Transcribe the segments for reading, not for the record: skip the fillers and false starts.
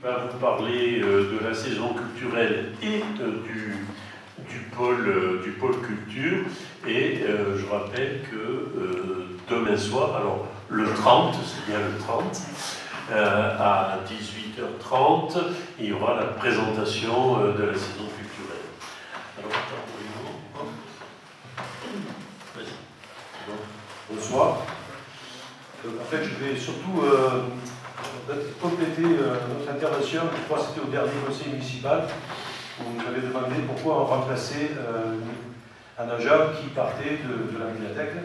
va vous parler de la saison culturelle et du pôle culture. Et je rappelle que demain soir, alors le 30, c'est bien le 30, à 18h30, il y aura la présentation de la saison culturelle. Alors, bonsoir. En fait, je vais surtout compléter notre intervention. Je crois que c'était au dernier conseil municipal où vous nous avez demandé pourquoi on remplaçait un agent qui partait de la médiathèque.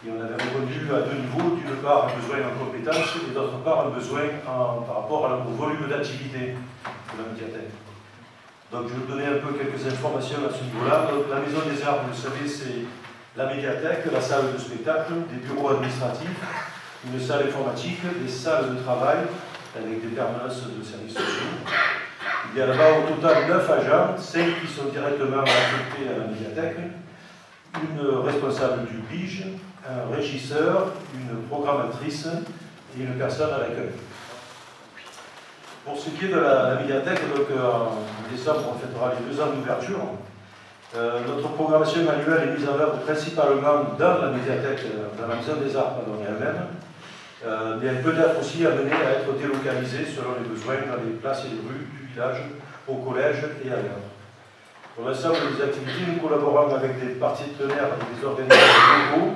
Et on avait répondu à deux niveaux. D'une part, un besoin en compétences et d'autre part, un besoin par rapport au volume d'activité de la médiathèque. Donc, je vais vous donner un peu quelques informations à ce niveau-là. La Maison des Arts, vous le savez, c'est la médiathèque, la salle de spectacle, des bureaux administratifs, une salle informatique, des salles de travail avec des permanences de services sociaux. Il y a là-bas au total 9 agents, 5 qui sont directement affectés à la médiathèque, une responsable du BIGE, un régisseur, une programmatrice et une personne à l'accueil. Pour ce qui est de la médiathèque, donc, en décembre, on fêtera les 2 ans d'ouverture. Notre programmation annuelle est mise en œuvre principalement dans la médiathèque, dans la Maison des Arts elle-même, mais elle peut être aussi amenée à être délocalisée selon les besoins dans les places et les rues du village, au collège et ailleurs. Pour l'ensemble des activités, nous collaborons avec des partenaires et des organisateurs locaux,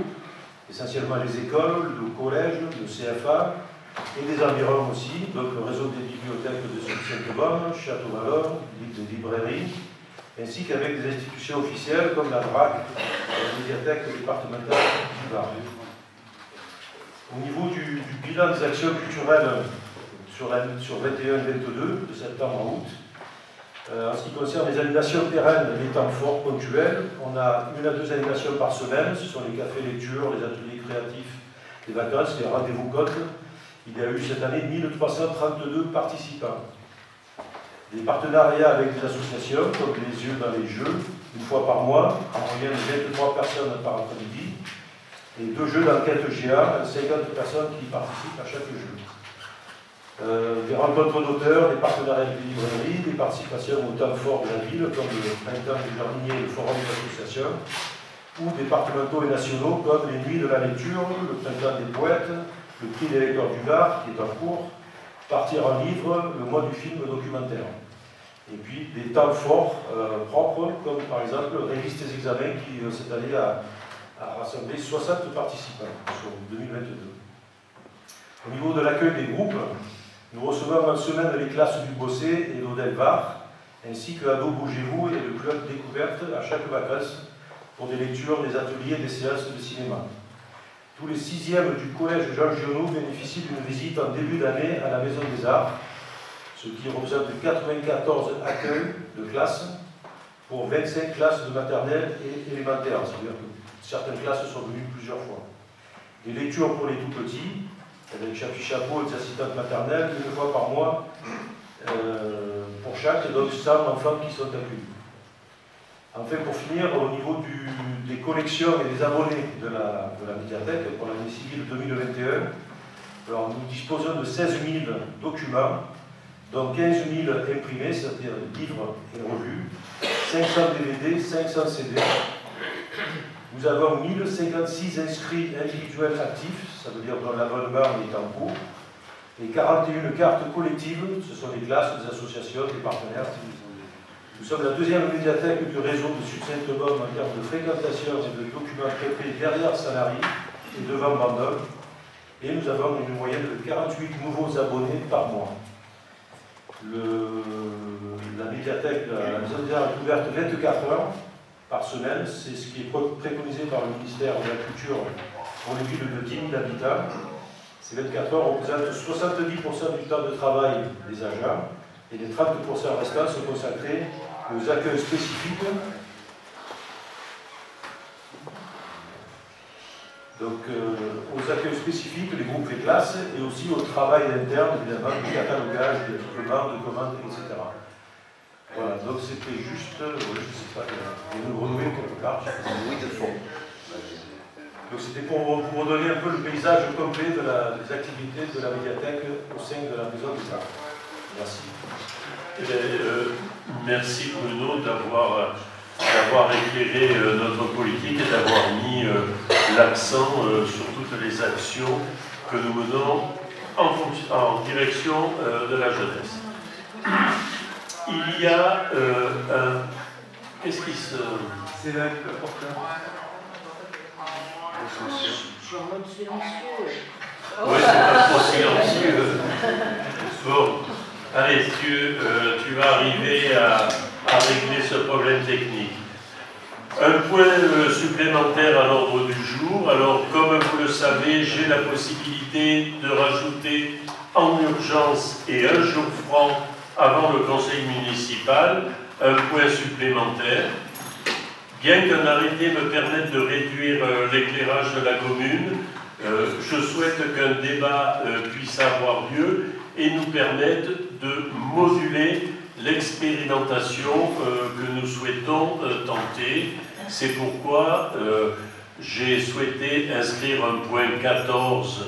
essentiellement les écoles, le collège, le CFA, et des environs aussi, donc le réseau des bibliothèques de Saint-Baume, Château-Vallon, des librairies, ainsi qu'avec des institutions officielles comme la DRAC, la médiathèque départementale du Var. Au niveau du bilan des actions culturelles sur 21 et 22, de septembre à août, en ce qui concerne les animations pérennes et les temps forts ponctuels, on a 1 à 2 animations par semaine, ce sont les cafés lectures, les ateliers créatifs, les vacances, les rendez-vous côtes. Il y a eu cette année 1332 participants. Des partenariats avec des associations, comme les Yeux dans les Jeux, une fois par mois, en moyenne 23 personnes par après-midi, et 2 jeux d'enquête GA, 50 personnes qui participent à chaque jeu. Des rencontres d'auteurs, des partenariats de librairies, des participations au temps fort de la ville, comme le printemps du jardinier et le forum des associations, ou départementaux et nationaux, comme les nuits de la lecture, le printemps des poètes, le prix des lecteurs du Var, qui est en cours, Partir en livre, le mois du film documentaire. Et puis des temps forts propres, comme par exemple Révise tes examens, qui cette année a rassemblé 60 participants sur 2022. Au niveau de l'accueil des groupes, nous recevons en semaine les classes du Bossé et l'Odel Var, ainsi que Ado Bougez-vous et le club découverte à chaque vacances pour des lectures, des ateliers, des séances de cinéma. Tous les 6e du collège Jean Giono bénéficient d'une visite en début d'année à la Maison des Arts, ce qui représente 94 accueils de classes pour 25 classes de maternelle et élémentaire, c'est-à-dire que certaines classes sont venues plusieurs fois. Des lectures pour les tout-petits, avec Chapi Chapeau et des assistantes maternelles, 1 fois par mois pour chaque, donc 100 enfants qui sont accueillis. Enfin, pour finir, au niveau des collections et des abonnés de la médiathèque pour l'année civile 2021, alors nous disposons de 16 000 documents, dont 15 000 imprimés, c'est-à-dire livres et revues, 500 DVD, 500 CD. Nous avons 1056 inscrits individuels actifs, ça veut dire dont l'abonnement est en cours, et 41 cartes collectives, ce sont les classes, les associations, les partenaires. Nous sommes la 2e médiathèque du réseau de Saint-Baume en termes de fréquentation et de documents traités derrière Sanary et devant Bandol. Et nous avons une moyenne de 48 nouveaux abonnés par mois. La médiathèque, la Maison des Arts est ouverte 24 heures par semaine. C'est ce qui est préconisé par le ministère de la Culture pour les villes de 10 000 habitants. Ces 24 heures représentent 70% du temps de travail des agents et les 30% restants sont consacrés aux accueils spécifiques. Donc, aux accueils spécifiques, les groupes et classes, et aussi au travail interne, évidemment, du catalogage, des équipements, de commandes, etc. Voilà, donc c'était juste, je ne sais pas, une grenouille quelque part. Oui, de fond. Donc c'était pour vous donner un peu le paysage complet des activités de la médiathèque au sein de la Maison des Arts. Merci. Eh bien, merci Bruno d'avoir éclairé notre politique et d'avoir mis l'accent sur toutes les actions que nous menons en direction de la jeunesse. Il y a un... Qu'est-ce qui se... C'est là que le porteur. Je suis en mode silencieux. Oui, c'est pas trop silencieux. Bon, allez, tu vas arriver à régler ce problème technique. Un point supplémentaire à l'ordre du jour. Alors, comme vous le savez, j'ai la possibilité de rajouter en urgence et un jour franc avant le conseil municipal un point supplémentaire. Bien qu'un arrêté me permette de réduire l'éclairage de la commune, je souhaite qu'un débat puisse avoir lieu et nous permette de moduler l'expérimentation que nous souhaitons tenter. C'est pourquoi j'ai souhaité inscrire un point 14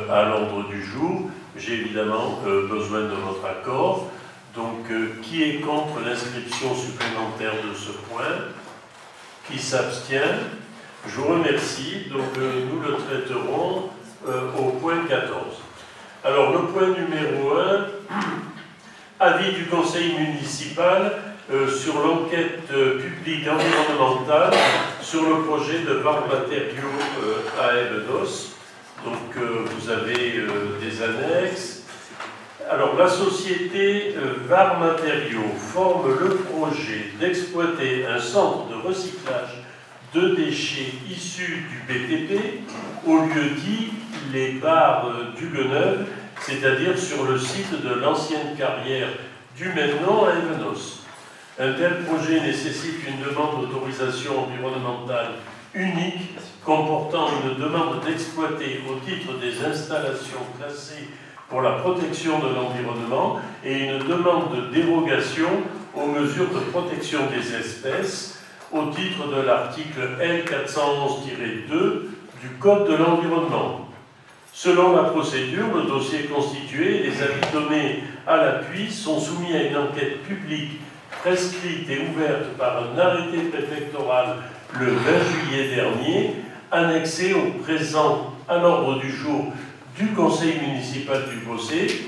à l'ordre du jour. J'ai évidemment besoin de votre accord. Donc, qui est contre l'inscription supplémentaire de ce point? Qui s'abstient? Je vous remercie. Donc, nous le traiterons au point 14. Alors, le point numéro 1, avis du conseil municipal sur l'enquête publique environnementale sur le projet de VAR Matériaux à Evenos. Donc, vous avez des annexes. Alors, la société VAR Matériaux forme le projet d'exploiter un centre de recyclage de déchets issus du BTP au lieu dit les bars d'Hugueneuve, c'est-à-dire sur le site de l'ancienne carrière du même nom à Evenos. Un tel projet nécessite une demande d'autorisation environnementale unique comportant une demande d'exploiter au titre des installations classées pour la protection de l'environnement et une demande de dérogation aux mesures de protection des espèces au titre de l'article L411-2 du Code de l'environnement. Selon la procédure, le dossier constitué et les avis donnés à l'appui sont soumis à une enquête publique prescrite et ouverte par un arrêté préfectoral le 20 juillet dernier, annexé au présent à l'ordre du jour du conseil municipal du Bossé,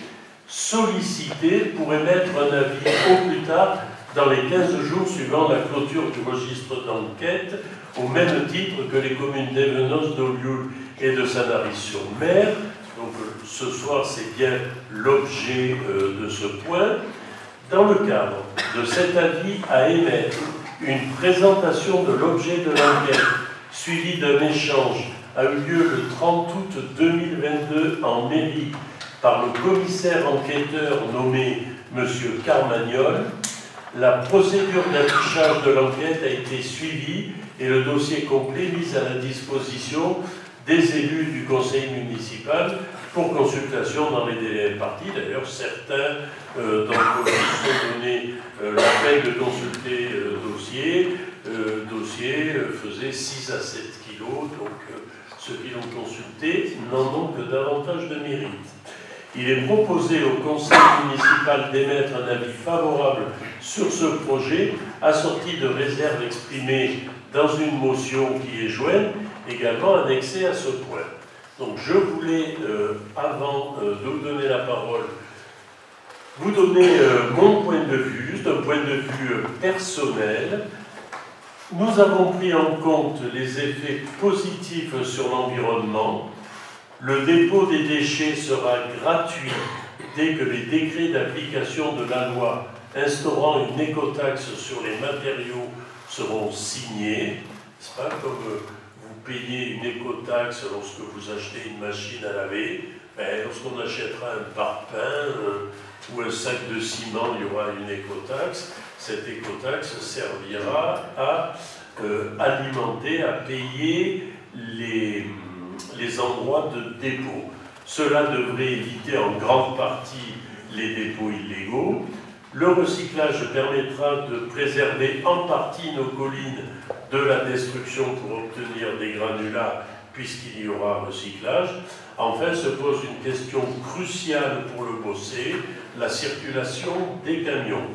sollicité pour émettre un avis au plus tard dans les 15 jours suivant la clôture du registre d'enquête, au même titre que les communes d'Evenos, d'Olioul et de Sanary-sur-Mer. Donc ce soir, c'est bien l'objet de ce point. Dans le cadre de cet avis à émettre, une présentation de l'objet de l'enquête, suivie d'un échange, a eu lieu le 30 août 2022 en mairie par le commissaire enquêteur nommé M. Carmagnol. La procédure d'affichage de l'enquête a été suivie et le dossier complet mis à la disposition des élus du conseil municipal pour consultation dans les délais impartis. D'ailleurs, certains d'entre vous sont donnés la peine de consulter le dossier. Le dossier faisait 6 à 7 kilos, donc ceux qui l'ont consulté n'en ont que davantage de mérite. Il est proposé au conseil municipal d'émettre un avis favorable sur ce projet, assorti de réserves exprimées dans une motion qui est jointe, également annexée à ce point. Donc je voulais, avant de vous donner la parole, vous donner mon point de vue, d'un point de vue personnel. Nous avons pris en compte les effets positifs sur l'environnement. Le dépôt des déchets sera gratuit dès que les décrets d'application de la loi instaurant une écotaxe sur les matériaux seront signés. C'est pas comme vous payez une écotaxe lorsque vous achetez une machine à laver. Ben, lorsqu'on achètera un parpaing ou un sac de ciment, il y aura une écotaxe. Cette écotaxe servira à alimenter, à payer les endroits de dépôt. Cela devrait éviter en grande partie les dépôts illégaux. Le recyclage permettra de préserver en partie nos collines de la destruction pour obtenir des granulats puisqu'il y aura recyclage. Enfin, se pose une question cruciale pour le Beaussais, la circulation des camions.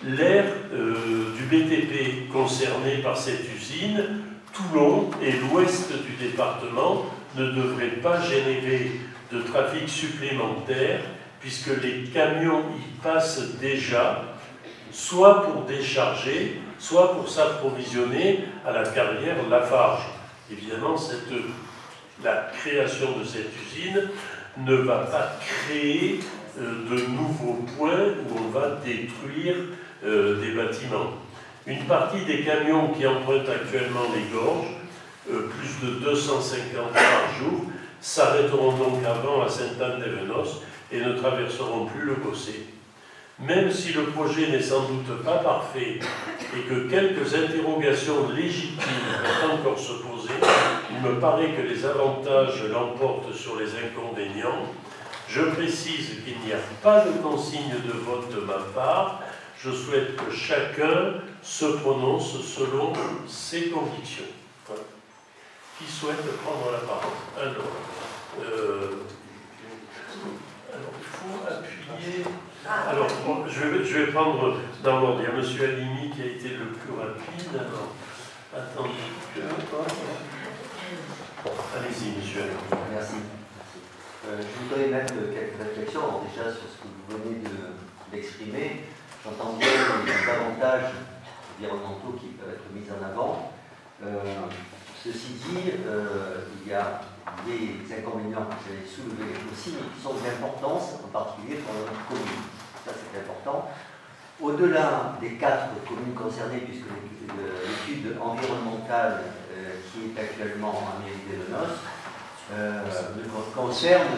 L'aire du BTP concerné par cette usine, Toulon et l'ouest du département ne devraient pas générer de trafic supplémentaire puisque les camions y passent déjà, soit pour décharger, soit pour s'approvisionner à la carrière Lafarge. Évidemment, la création de cette usine ne va pas créer de nouveaux points où on va détruire des bâtiments. Une partie des camions qui empruntent actuellement les gorges, plus de 250 par jour, s'arrêteront donc avant à Sainte-Anne-des-Venos et ne traverseront plus le Beaussais. Même si le projet n'est sans doute pas parfait et que quelques interrogations légitimes peuvent encore se poser, il me paraît que les avantages l'emportent sur les inconvénients. Je précise qu'il n'y a pas de consigne de vote de ma part. Je souhaite que chacun se prononce selon ses convictions. Voilà. Qui souhaite prendre la parole? Alors, il faut appuyer. Alors, je vais prendre dans l'ordre. Il y a M. Halimi qui a été le plus rapide. Alors, attendez que. Allez-y, M. Halimi. Merci. Je voudrais mettre quelques réflexions. Alors, déjà, sur ce que vous venez d'exprimer. J'entends bien les avantages environnementaux qui peuvent être mis en avant. Ceci dit, il y a des inconvénients que vous avez soulevés aussi, mais qui sont d'importance, en particulier pour notre commune. Ça, c'est important. Au-delà des 4 communes concernées, puisque l'étude environnementale qui est actuellement à Mairie-des-Venos concerne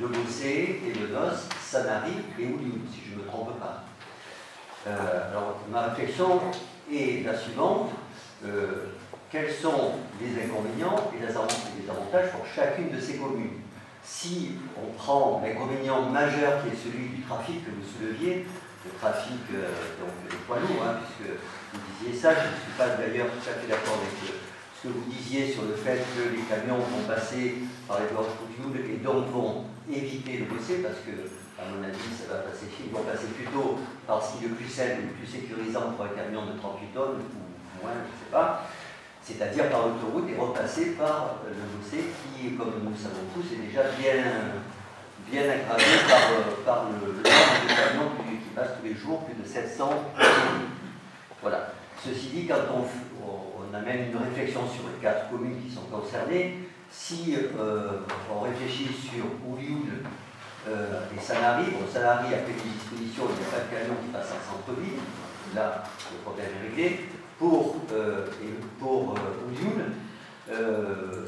le Beaussais et le Nos, Sanary et Oulioul, si je ne me trompe pas. Alors, ma réflexion est la suivante. Quels sont les inconvénients et les avantages pour chacune de ces communes? Si on prend l'inconvénient majeur qui est celui du trafic que vous souleviez, le trafic donc des poids lourds, puisque vous disiez ça, je ne suis pas d'ailleurs tout à fait d'accord avec ce que vous disiez sur le fait que les camions vont passer par les gorges Coutioul et donc vont éviter le Beaussais, parce que, à mon avis, ça va passer, ils vont passer plutôt par ce qui est le plus simple, le plus sécurisant pour un camion de 38 tonnes, ou moins, je ne sais pas, c'est-à-dire par l'autoroute et repasser par le Beaussais qui, comme nous le savons tous, est déjà bien aggravé par le nombre de camions qui passent tous les jours, plus de 700. Voilà. Ceci dit, quand on amène une réflexion sur les 4 communes qui sont concernées, si on réfléchit sur Oulioul et Sanary, Sanary a fait des dispositions, il n'y a pas de camion qui passe en centre-ville, là le problème est réglé. Pour Oulioul,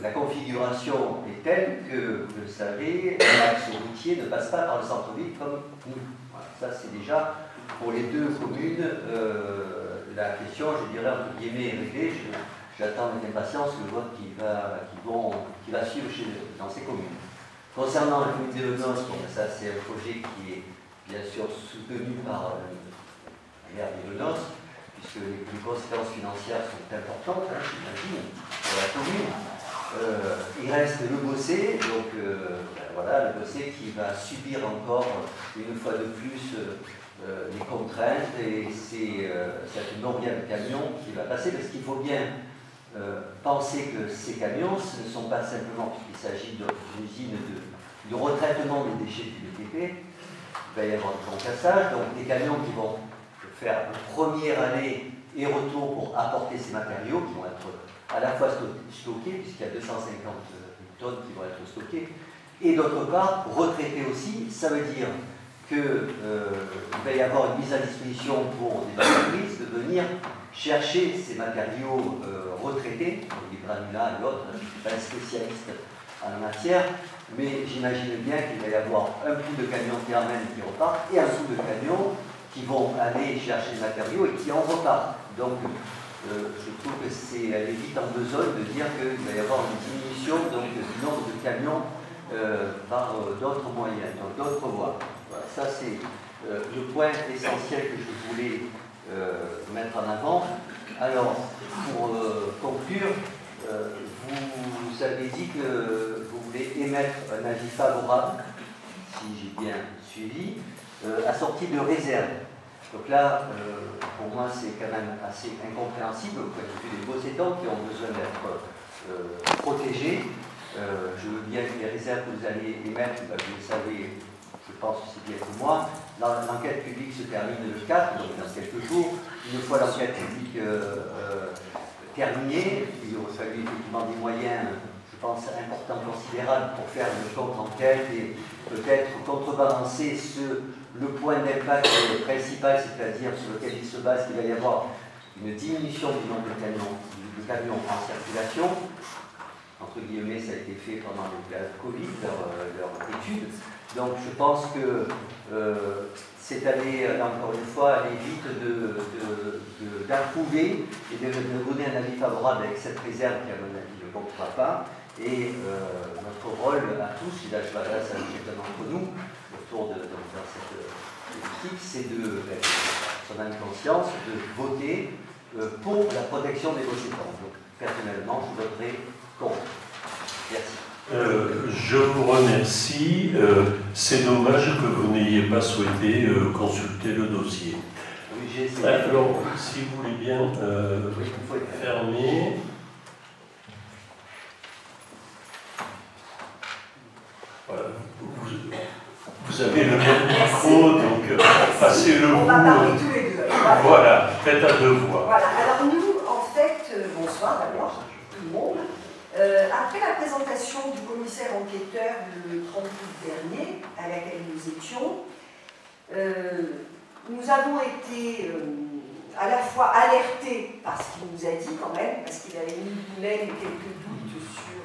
la configuration est telle que, vous le savez, l'axe routier ne passe pas par le centre-ville comme nous. Voilà, ça c'est déjà pour les 2 communes la question, je dirais entre guillemets, est réglée. J'attends avec impatience le vote qui va suivre dans ces communes. Concernant la commune des Venos, ça c'est un projet qui est bien sûr soutenu par la maire des Venos, puisque les conséquences financières sont importantes, j'imagine, pour la commune. Il reste le Beaussais, donc voilà, le Beaussais qui va subir encore une fois de plus les contraintes et cette noria de camions qui va passer, parce qu'il faut bien penser que ces camions, ce ne sont pas simplement, puisqu'il s'agit d'une usine de retraitement des déchets du BTP, il va y avoir du concassage, donc des camions qui vont faire une première année et retour pour apporter ces matériaux qui vont être à la fois stockés, puisqu'il y a 250 tonnes qui vont être stockées, et d'autre part, retraiter aussi, ça veut dire qu'il va y avoir une mise à disposition pour des entreprises de venir chercher ces matériaux retraités, les granulats et autres. Je ne suis pas un spécialiste en la matière, mais j'imagine bien qu'il va y avoir un coup de camion qui ramène, qui repart, et un coup de camion qui vont aller chercher le matériau et qui en repartent. Donc, je trouve que elle est vite en besogne de dire qu'il va y avoir une diminution donc, du nombre de camions par d'autres moyens, donc d'autres voies. Voilà, ça c'est le point essentiel que je voulais mettre en avant. Alors, pour conclure, vous avez dit que vous voulez émettre un avis favorable, si j'ai bien suivi, assorti de réserve. Donc là, pour moi, c'est quand même assez incompréhensible au point de vue des beaux étangs qui ont besoin d'être protégés. Je veux bien que les réserves que vous allez émettre, vous le savez, je pense aussi bien que moi, l'enquête publique se termine le 4, donc dans quelques jours. Une fois l'enquête publique terminée, il aurait fallu effectivement des moyens, je pense, importants, considérables pour faire une contre-enquête et peut-être contrebalancer le point d'impact principal, c'est-à-dire sur lequel il se base qu'il va y avoir une diminution du nombre de camions en circulation. Entre guillemets, ça a été fait pendant les périodes Covid, leur étude. Donc je pense que c'est aller, encore une fois, aller vite d'approuver et de donner un avis favorable avec cette réserve qui, à mon avis, ne comptera pas. Et notre rôle à tous, et là je m'adresse à chacun d'entre nous, autour de cette politique, c'est de, son âme conscience, de voter pour la protection des océans. Donc personnellement, je voterai contre. Merci. Je vous remercie. C'est dommage que vous n'ayez pas souhaité consulter le dossier. Oui, j'ai essayé. Alors, si vous voulez bien fermer. Voilà. Vous avez le même micro, donc passez-le vous. On va parler tous les deux. Voilà, faites à deux voix. Voilà, alors nous, en fait, bonsoir d'abord, tout le monde. Après la présentation du commissaire enquêteur le 30 août dernier, à laquelle nous étions, nous avons été à la fois alertés par ce qu'il nous a dit quand même, parce qu'il avait mis lui-même quelques doutes sur